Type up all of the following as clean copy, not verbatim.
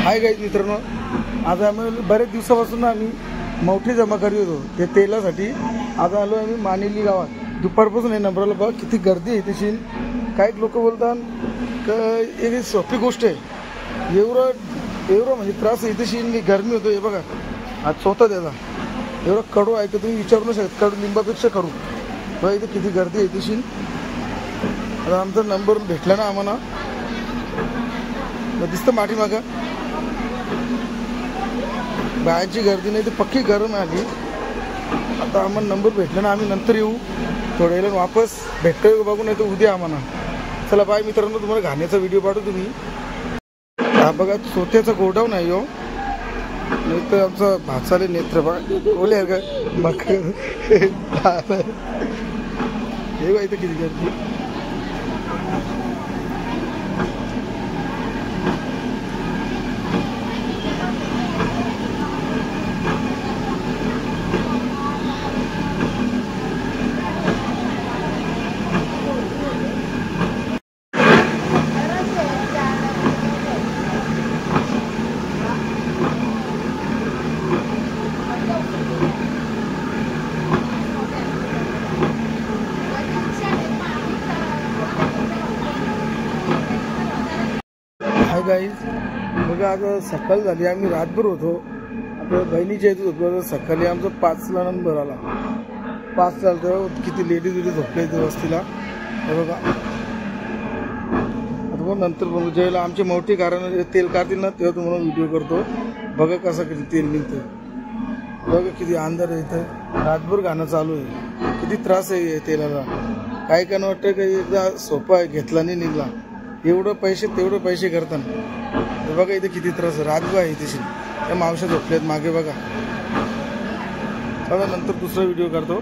Hi guys मित्रांनो, आज आम्ही बरेच दिवसापासून आम्ही मोठी जमा करीत होतो ते तेलासाठी. आज आलो आम्ही मानेली गावात. दुपारपासून हे नंबरला बघा किती गर्दी आहे तशी. काही लोक बोलतात की एक सोपी गोष्ट आहे, एवढं म्हणजे त्रास आहे तशी मी गरमी होतो. हे बघा आज स्वतः त्याचा एवढं कडू आहे की तुम्ही विचारू नाही शकत. कडू लिंबापेक्षा कडू बघा. इथे किती गर्दी आहे तशी. आता आमचा नंबर भेटला ना आम्हाला, दिसतं माठी मागा बाहेरची गर्दी नाही तर पक्की गरम आली. आता आम्हाला नंबर भेटला ना, आम्ही नंतर येऊ थोड्या वेळानं वापस भेटतोय बघू, नाही तर उद्या आम्हाला. चला बाय मित्रांनो, तुम्हाला घाण्याचा व्हिडिओ पाठवतो तुम्ही. हा बघा सोत्याचा गोडाऊन आहे हो, नाही तर आमचा भाचाले नेत्र बघा बोले का मग हे बघा इथं किती गर्दी. हाय गाईज बघा, आता सकाळ झाली, आम्ही रातभर होतो. आता बहिणीच्या इथे झोपलो. सकाळी आमचा 5ला नंबर आला. 5 चालतं किती लेडीज झोपले इथे वस्तीला. हे बघा आता बघ नंतर बघू ज्यावेळेला आमचे मोठे कारण तेल काढतील ना तेव्हा तुम्हाला व्हिडिओ करतो. बघा कसं किती तेल निघतं. बघा किती अंधार आहे इथं. रातभर गाणं चालू आहे. किती त्रास आहे तेलाला. काही काय वाटतं की एकदा सोपा आहे, घेतला नाही निघला. एवढं पैसे तेवढं पैसे करताना बघा इथे किती त्रास. रातभर आहे तिशी. त्या मावश्या झोपल्यात मागे बघा. बघा नंतर दुसरा व्हिडिओ करतो.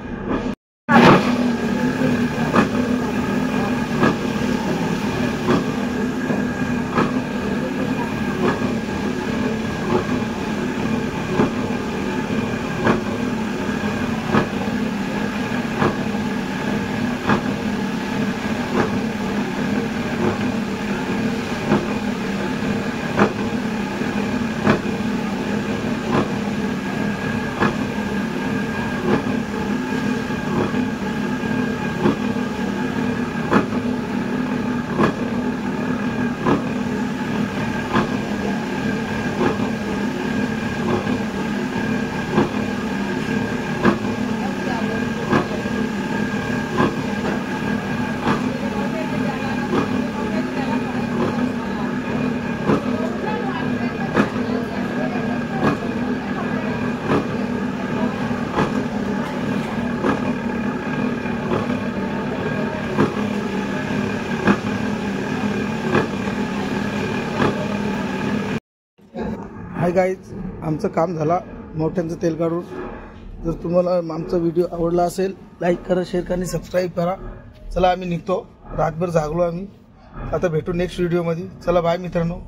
हाय गाईज, आमचं काम झाला मोठ्यांचं तेल काढून. जर तुम्हाला आमचा व्हिडिओ आवडला असेल लाईक करा, शेअर करा आणि सबस्क्राईब करा. चला आम्ही निघतो. रातभर जागलो आम्ही. आता भेटू नेक्स्ट व्हिडिओमध्ये. चला बाय मित्रांनो.